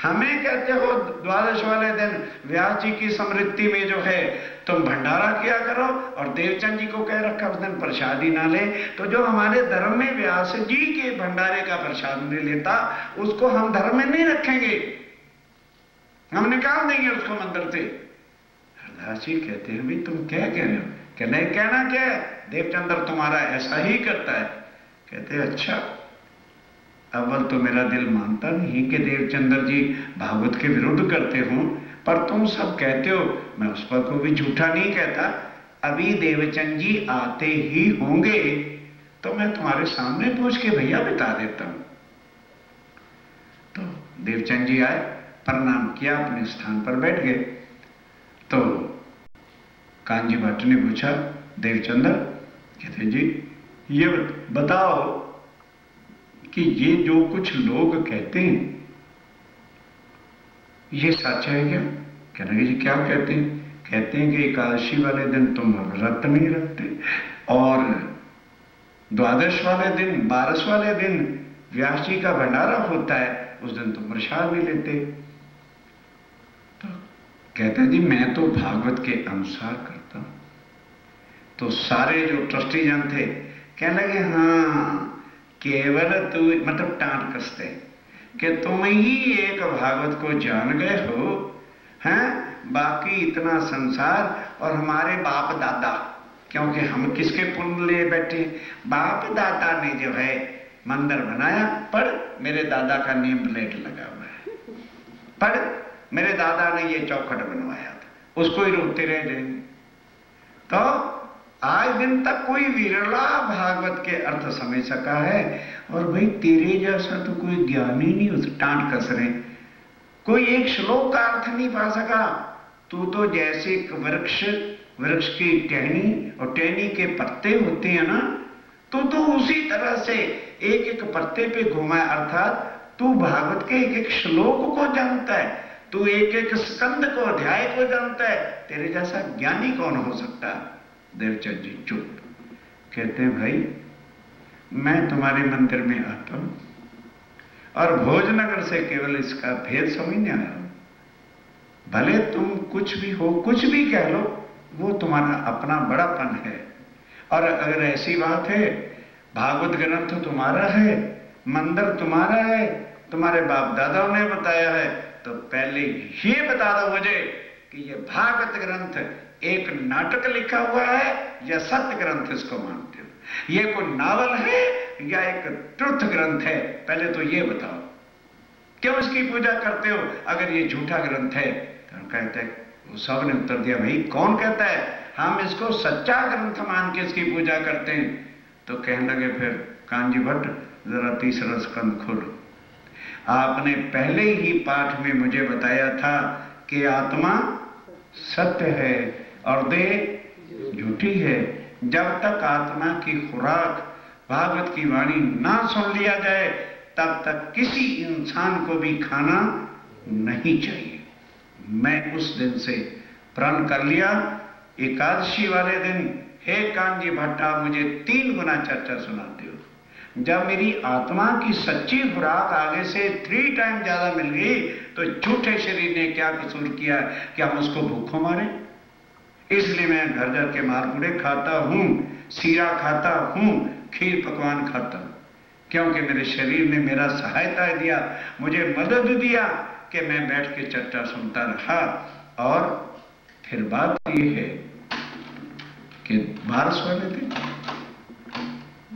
हमें कहते हो द्वादश वाले दिन व्यास जी की स्मृति में जो है तुम भंडारा किया करो, और देवचंद जी को कह रखा उस दिन प्रसादी ना ले। तो जो हमारे धर्म में व्यास जी के भंडारे का प्रसाद नहीं लेता उसको हम धर्म में नहीं रखेंगे, हम निकाल देंगे उसको मंदिर से। हरदास जी कहते हैं भाई तुम क्या कह रहे हो? कहना क्या है, देवचंद्र तुम्हारा ऐसा ही करता है। कहते अच्छा, अव्वल तो मेरा दिल मानता नहीं कि देवचंद्र जी भागवत के विरुद्ध करते हो, पर तुम सब कहते हो, मैं उस पर को भी झूठा नहीं कहता। अभी देवचंद जी आते ही होंगे तो मैं तुम्हारे सामने पूछ के भैया बता देता हूं। तो देवचंद जी आए, प्रणाम किया, अपने स्थान पर बैठ गए। तो कांजी भट्ट ने पूछा, देवचंद्र, कहते जी ये बताओ कि ये जो कुछ लोग कहते हैं ये सच है क्या? कहने जी क्या कहते हैं? कहते हैं कि एकादशी वाले दिन तुम व्रत नहीं रखते और द्वादश वाले दिन, 12 वाले दिन व्यास जी का भंडारा होता है, उस दिन तुम प्रसाद नहीं लेते। तो कहते जी मैं तो भागवत के अनुसार करता हूं। तो सारे जो ट्रस्टी जन थे कहने लगे हाँ केवल तू, मतलब टांट कसते कि तुम ही एक भागवत को जान गए हो, हैं? बाकी इतना संसार और हमारे बाप दादा, क्योंकि हम किसके पुण्य ले बैठे, बाप दादा ने जो है मंदिर बनाया, पर मेरे दादा का नेम प्लेट लगा हुआ है, पर मेरे दादा ने ये चौखट बनवाया था, उसको ही रोकते रह जाएंगे। तो आज दिन तक कोई विरला भागवत के अर्थ समझ सका है, और भाई तेरे जैसा तो कोई ज्ञानी नहीं उस टांट कस रहे, कोई एक श्लोक का अर्थ नहीं पा सका। तू तो जैसे वृक्ष की टहनी और टहनी के पत्ते होते हैं ना, तो उसी तरह से एक एक पत्ते पे घुमा, अर्थात तू भागवत के एक एक श्लोक को जानता है, तू एक एक स्कंद को, अध्याय को जानता है, तेरे जैसा ज्ञानी कौन हो सकता? देवचंद जी चुप। कहते हैं भाई मैं तुम्हारे मंदिर में आता हूं और भोजनगर से केवल इसका भेद समझने आया हूं। भले तुम कुछ भी हो, कुछ भी कह लो, वो तुम्हारा अपना बड़ापन है। और अगर ऐसी बात है, भागवत ग्रंथ तुम्हारा है, मंदिर तुम्हारा है, तुम्हारे बाप दादाओं ने बताया है, तो पहले ये बता दो मुझे कि ये भागवत ग्रंथ एक नाटक लिखा हुआ है या सत्य ग्रंथ इसको मानते हो? ये कोई नावल है या एक ट्रुथ ग्रंथ है? पहले तो ये बताओ, क्यों इसकी पूजा करते हो अगर ये झूठा ग्रंथ है? तो कहते हैं, वो सब ने उत्तर दिया, भाई कौन कहता है, हम इसको सच्चा ग्रंथ मान के इसकी पूजा करते हैं। तो कहने लगे फिर कांजी भट्ट जरा तीसरा स्कंद खोलो। आपने पहले ही पाठ में मुझे बताया था कि आत्मा सत्य है और देह झूठी है। जब तक आत्मा की खुराक भागवत की वाणी ना सुन लिया जाए तब तक किसी इंसान को भी खाना नहीं चाहिए। मैं उस दिन से प्रण कर लिया, एकादशी वाले दिन हे कांजी भट्टा मुझे 3 गुना चर्चा सुनाते हो। जब मेरी आत्मा की सच्ची खुराक आगे से 3 टाइम ज्यादा मिल गई तो झूठे शरीर ने क्या कसूर किया कि हम उसको भूखों मारे? इसलिए मैं घर जाके मालपुड़े खाता हूं, सीरा खाता हूं, खीर पकवान खाता हूं, क्योंकि मेरे शरीर ने मेरा सहायता दिया, मुझे मदद दिया कि मैं बैठ के चर्चा सुनता रहा। और फिर बात यह है कि वारस वाले थे,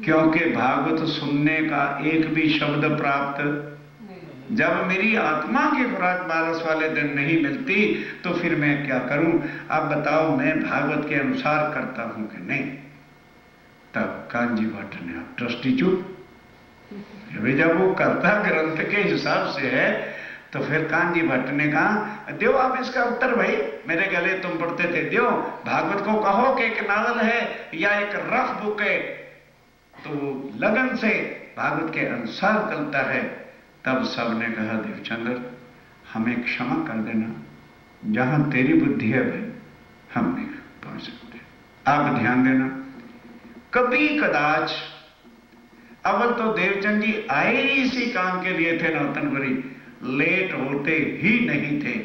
क्योंकि भागवत सुनने का एक भी शब्द प्राप्त, जब मेरी आत्मा की खुराक वारस वाले दिन नहीं मिलती तो फिर मैं क्या करूं? अब बताओ, मैं भागवत के अनुसार करता हूं कि नहीं? तब कांजी भट्ट ने, आप ट्रस्टी चुप, जब वो करता ग्रंथ के हिसाब से है तो फिर कांजी भट्ट ने कहा, दो आप इसका उत्तर भाई, मेरे गले तुम पढ़ते थे, दो भागवत को कहो कि एक नावल है या एक रफ बुक है, तो लगन से भागवत के अनुसार चलता है। तब सबने कहा, देवचंद्र हमें क्षमा कर देना, जहां तेरी बुद्धि है भाई हम नहीं पहुंच सकते। आप ध्यान देना, कभी कदाच, अव्वल तो देवचंद जी आए ही इसी काम के लिए थे नौतनपुरी, लेट होते ही नहीं थे,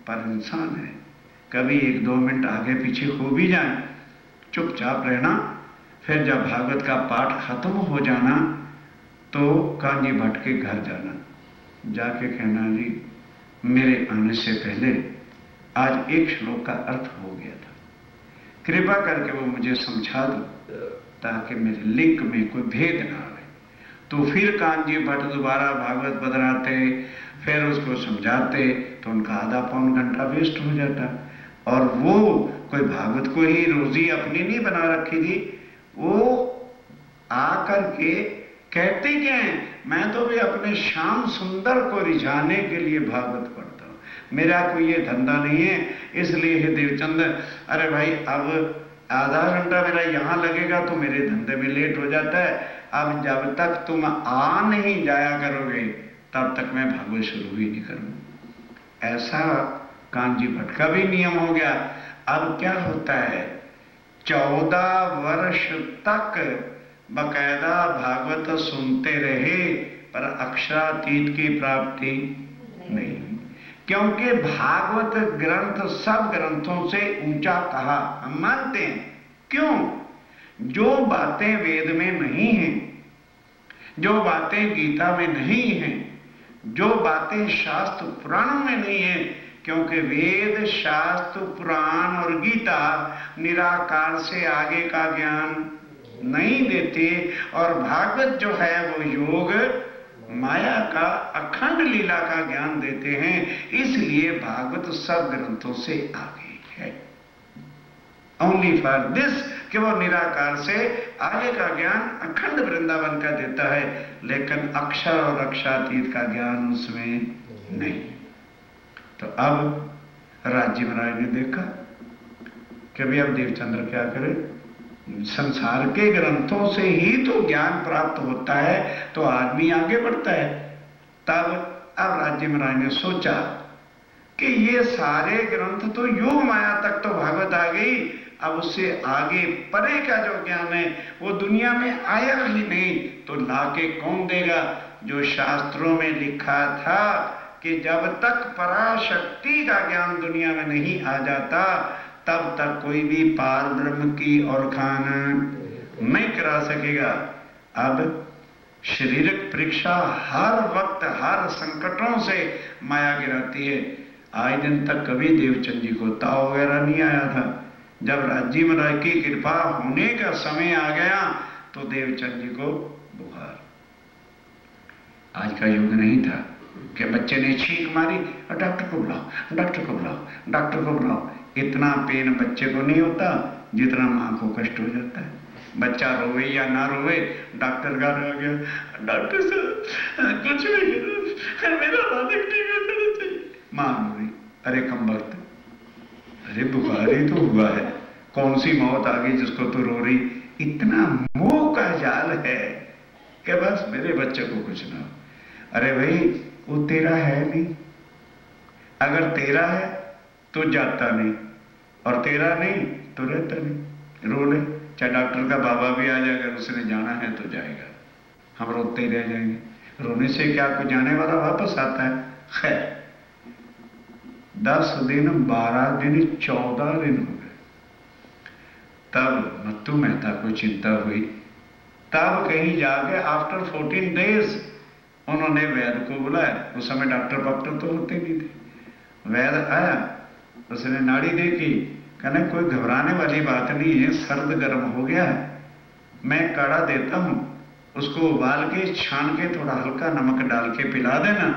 पर इंसान है, कभी 1-2 मिनट आगे पीछे हो भी जाए, चुपचाप रहना। फिर जब भागवत का पाठ खत्म हो जाना तो कांजी भट्ट के घर जाना, जाके कहना, जी मेरे आने से पहले आज एक श्लोक का अर्थ हो गया था, कृपा करके वो मुझे समझा दो ताकि मेरे लिंक में कोई भेद ना आए। तो फिर कांजी भट्ट दोबारा भागवत बदलाते, फिर उसको समझाते, तो उनका आधा पौन घंटा वेस्ट हो जाता। और वो कोई भागवत को ही रोजी अपनी नहीं बना रखी थी, वो आकर के कहते क्या है, मैं तो भी अपने श्याम सुंदर को रिझाने के लिए भागवत पढ़ता हूं, मेरा कोई ये धंधा नहीं है। इसलिए हे देवचंद, अरे भाई अब आधा घंटा मेरा यहां लगेगा तो मेरे धंधे में लेट हो जाता है, अब जब तक तुम आ नहीं जाया करोगे तब तक मैं भागवत शुरू ही नहीं करूंगा। ऐसा कांजी भट्ट का भी नियम हो गया। अब क्या होता है, 14 वर्ष तक बकायदा भागवत सुनते रहे, पर अक्षरातीत की प्राप्ति नहीं, क्योंकि भागवत ग्रंथ सब ग्रंथों से ऊंचा कहा, हम मानते हैं। क्यों? जो बातें वेद में नहीं हैं, जो बातें गीता में नहीं हैं, जो बातें शास्त्र पुराणों में नहीं है, क्योंकि वेद, शास्त्र, पुराण और गीता निराकार से आगे का ज्ञान नहीं देते, और भागवत जो है वो योग माया का अखंड लीला का ज्ञान देते हैं। इसलिए भागवत सब ग्रंथों से आगे है, ओनली फॉर दिस, कि वो निराकार से आगे का ज्ञान अखंड वृंदावन का देता है, लेकिन अक्षर और अक्षरातीत का ज्ञान उसमें नहीं। तो अब राज्य महाराज ने देखा कि भाई अब देवचंद्र क्या करे, संसार के ग्रंथों से ही तो ज्ञान प्राप्त होता है, तो आदमी आगे बढ़ता है। तब अब राज्य महाराज ने सोचा कि ये सारे ग्रंथ तो योग माया तक तो भागवत आ गई, अब उससे आगे परे का जो ज्ञान है वो दुनिया में आया ही नहीं, तो लाके कौन देगा? जो शास्त्रों में लिखा था कि जब तक पराशक्ति का ज्ञान दुनिया में नहीं आ जाता तब तक कोई भी पार ब्रह्म की ओळखान नहीं करा सकेगा। अब शारीरिक परीक्षा हर वक्त हर संकटों से माया गिराती है। आज दिन तक कभी देवचंद जी को ताव वगैरह नहीं आया था। जब राज्य महाराज की कृपा होने का समय आ गया तो देवचंद जी को बुखार। आज का युग नहीं था कि बच्चे ने छींक मारी और डॉक्टर को बुलाओ, डॉक्टर को बुलाओ, डॉक्टर को बुलाओ। इतना पेन बच्चे को नहीं होता जितना मां को कष्ट हो जाता है। बच्चा रोवे या ना रोवे, डॉक्टर घर आ गया, डॉक्टर साहब कुछ नहीं, मेरा बालक ठीक हो जाना चाहिए। मां रो रही, अरे कम वक्त, अरे बुखार ही तो हुआ है, कौन सी मौत आ गई जिसको तो रो रही। इतना मोह का जाल है कि बस मेरे बच्चे को कुछ ना हो। अरे भाई वो तेरा है नहीं, अगर तेरा है तो जाता नहीं और तेरा नहीं तो रहता नहीं। रो ले, चाहे डॉक्टर का बाबा भी आ जाए, अगर उसने जाना है तो जाएगा, हम रोते ही रह जाएंगे। रोने से क्या कोई जाने वाला वापस आता है? खैर 10 दिन 12 दिन 14 दिन हो गए, तब मत्तू मेहता को चिंता हुई। तब कहीं जाके आफ्टर 14 डेज उन्होंने वैद्य को बुलाया। उस समय डॉक्टर वॉक्टर तो होते नहीं थे। वैद्य आया, उसने नाड़ी देखी, कहने कोई घबराने वाली बात नहीं है, सर्द गर्म हो गया है, मैं काढ़ा देता हूं, उसको उबाल के छान के थोड़ा हल्का नमक डाल के पिला देना,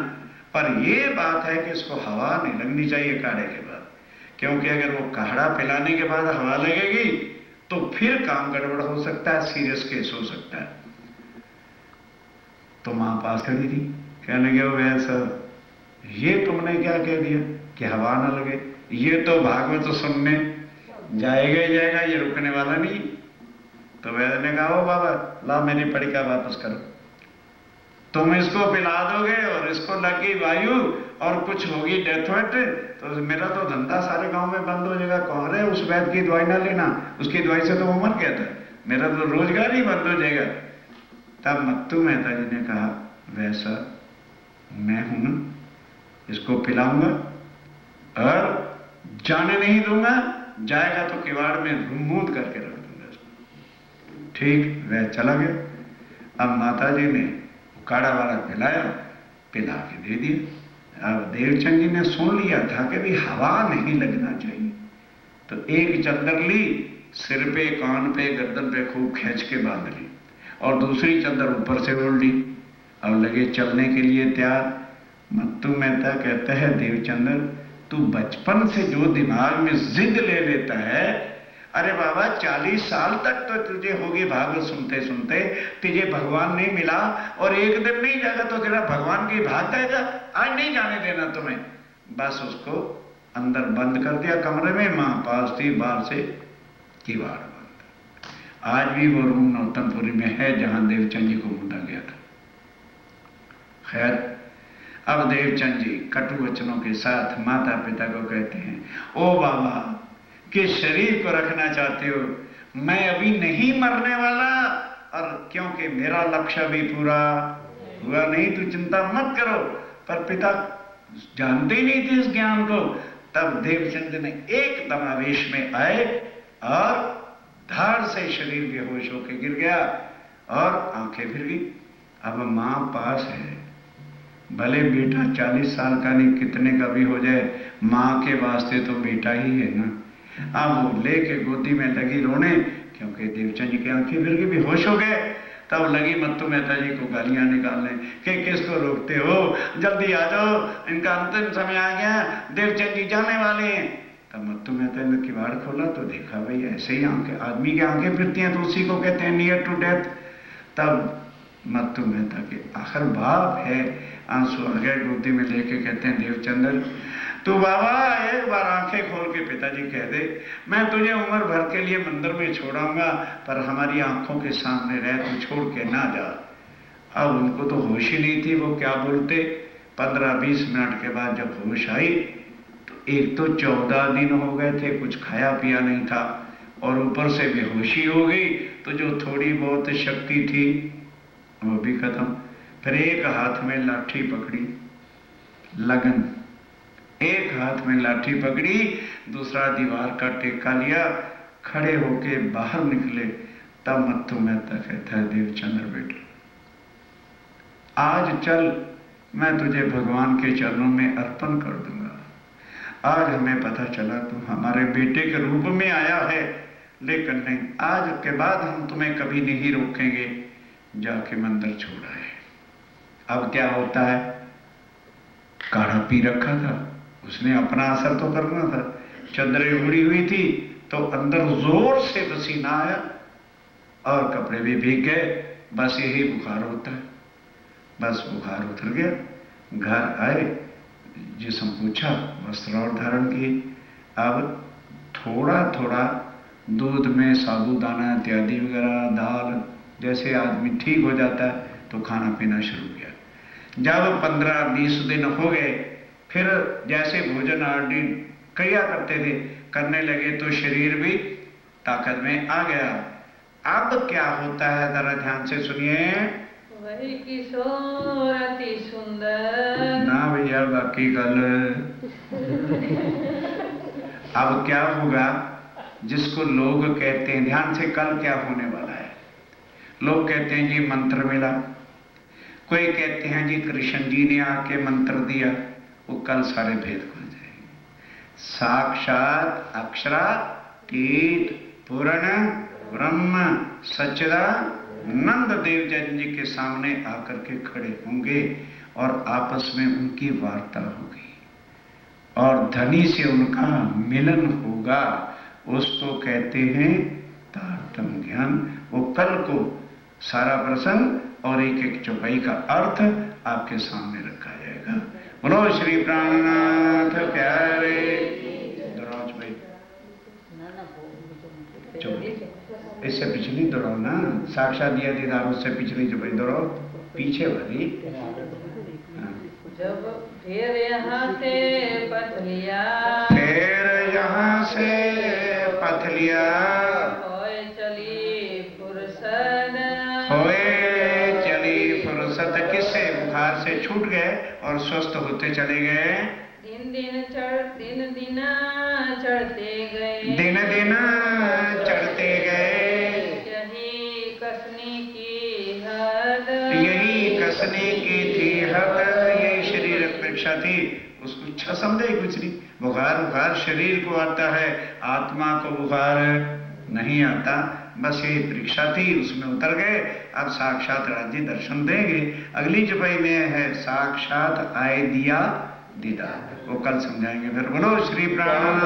पर यह बात है कि इसको हवा नहीं लगनी चाहिए काढ़े के बाद, क्योंकि अगर वो काढ़ा पिलाने के बाद हवा लगेगी तो फिर काम गड़बड़ हो सकता है, सीरियस केस हो सकता है। तो मां पास खड़ी थी, कहने लगे वैसा ये तुमने क्या कह दिया कि हवा ना लगे, ये तो भागवत तो सुनने जाएगा ही जाएगा, ये रुकने वाला नहीं। तो वैद्य ने कहा ओ बाबा ला मेरी पड़िका वापस करो, तुम इसको पिला दोगे और इसको लगी वायु और कुछ होगी डेथ वेट तो मेरा तो धंधा सारे गांव में बंद हो जाएगा। कौन है उस वैद्य की दवाई ना लेना, उसकी दवाई से तो वो मर गया था, मेरा तो रोजगार ही बंद हो जाएगा। तब मत्तू मेहता जी ने कहा वैसा मैं हूं ना, इसको पिलाऊंगा और जाने नहीं दूंगा, जाएगा तो किवाड़ में रूमूद करके रख दूंगा इसको। ठीक वह चला गया। अब माता जी ने काढ़ा वाला पिलाया, पिला के दे दिया। अब देवचंद जी ने सुन लिया था कि भी हवा नहीं लगना चाहिए, तो एक चद्दर ली, सिर पे कान पे गर्दन पे खूब खींच के बांध ली और दूसरी चद्दर ऊपर से ओढ़ ली। अब लगे चलने के लिए तैयार। मत्तू मेहता कहता है देवचंद्र तू बचपन से जो दिमाग में जिद ले लेता है, अरे बाबा 40 साल तक तो तुझे होगी भागवत सुनते सुनते, तुझे भगवान नहीं मिला और एक दिन नहीं जाएगा तो तेरा भगवान की भाग जाएगा, आज नहीं जाने देना तुम्हें। बस उसको अंदर बंद कर दिया कमरे में, मां पास थी, बाहर से किवाड़ बंद। आज भी वो रूम नौतनपुरी में है जहां देवचंद जी को मुंडा गया था। खैर अब देवचंद जी कटु वचनों के साथ माता पिता को कहते हैं ओ बाबा कि शरीर को रखना चाहते हो, मैं अभी नहीं मरने वाला, और क्योंकि मेरा लक्ष्य भी पूरा हुआ नहीं, तू चिंता मत करो। पर पिता जानते ही नहीं थे इस ज्ञान को। तब देवचंद ने एकदम आवेश में आए और धार से शरीर बेहोश होकर गिर गया और आंखें फिर गई। अब मां पास है, भले बेटा 40 साल का नहीं कितने का भी हो जाए, मां के वास्ते तो बेटा ही है ना। अब वो लेके गोदी में लगी रोने, क्योंकि देवचंद जी की आंखें फिर गई, बेहोश हो गए। तब लगी मत्तू मेहता जी को गालियां निकालने कि किसको रोकते हो, जल्दी आ जाओ, इनका अंतिम समय आ गया, देवचंद जी जाने वाले हैं। तब मत्तू मेहता ने किवाड़ खोला तो देखा भाई ऐसे ही आंखें, आदमी की आंखें फिरती हैं तो उसी को कहते हैं नियर टू डेथ। तब मत्तू मेहता के आखिर बाप है, आंसू आ गए, गोदी में लेके कहते हैं देवचंद्र तू बाबा एक बार आंखें खोल के पिताजी कह दे, मैं तुझे उम्र भर के लिए मंदिर में छोड़ाऊंगा, पर हमारी आंखों के सामने रह, तू छोड़ के ना जा। अब उनको तो होश ही नहीं थी वो क्या बोलते। 15-20 मिनट के बाद जब होश आई तो एक तो 14 दिन हो गए थे, कुछ खाया पिया नहीं था और ऊपर से बेहोशी हो गई, तो जो थोड़ी बहुत शक्ति थी वो भी खत्म। फिर एक हाथ में लाठी पकड़ी, लगन, एक हाथ में लाठी पकड़ी, दूसरा दीवार का टेका लिया, खड़े होके बाहर निकले। तब मत्तू मेहता कहता है देवचंद्र बेटे आज चल, मैं तुझे भगवान के चरणों में अर्पण कर दूंगा। आज हमें पता चला तू हमारे बेटे के रूप में आया है, लेकिन नहीं, आज के बाद हम तुम्हें कभी नहीं रोकेंगे, जाके मंदिर छोड़ आए। अब क्या होता है, काढ़ा पी रखा था, उसने अपना असर तो करना था, चद्दरें उड़ी हुई थी तो अंदर जोर से पसीना आया और कपड़े भी भीग गए। बस यही बुखार होता है। बस बुखार उतर गया, घर आए, जिस्म पूछा, वस्त्र और धारण किए। अब थोड़ा थोड़ा दूध में साबूदाना इत्यादि वगैरह, दाल, जैसे आदमी ठीक हो जाता है तो खाना पीना शुरू किया। जब 15-20 दिन हो गए, फिर जैसे भोजन आदि किया करते थे करने लगे तो शरीर भी ताकत में आ गया। अब क्या होता है जरा ध्यान से सुनिए। वही किशोर अति सुंदर ना भैया बाकी कल अब क्या होगा, जिसको लोग कहते हैं, ध्यान से, कल क्या होने वाला है। लोग कहते हैं जी मंत्र मिला, कोई कहते हैं जी कृष्ण जी ने आके मंत्र दिया। वो कल सारे भेद खुल जाएंगे। साक्षात अक्षरातीत पूर्ण ब्रह्म सच्चिदानंद देव जैन जी के सामने आकर के खड़े होंगे और आपस में उनकी वार्ता होगी और धनी से उनका मिलन होगा। उसको कहते हैं तारतम्य ज्ञान। वो कल को सारा प्रसंग और एक एक चौपाई का अर्थ आपके सामने रखा जाएगा। बोलो श्री प्राणनाथ प्यारे। दोहराओ भाई, इससे पिछली दोहराओ ना, साक्षात दिया दीदार, उससे पिछली जो भाई दोहराओ, पीछे वाली। जब फिर यहाँ से पथलिया, फिर यहाँ से पथलिया, होए चली फुर्सत, होए चली फुर्सत। किससे? बुखार से छूट गए और स्वस्थ होते चले गए। दिन दिन चढ़ते गए, दिन दिन चढ़ते गए। यही कसने की हद, यही कसने की थी हद। यही शरीर परीक्षा थी। उसको अच्छा समझे कुछ नहीं। बुखार शरीर को आता है, आत्मा को बुखार नहीं आता। बस ये परीक्षा थी, उसमें उतर गए। अब साक्षात राज्य दर्शन देंगे। अगली चौपाई में है साक्षात आए दिया दीदार, वो कल समझाएंगे। फिर बोलो श्री प्राण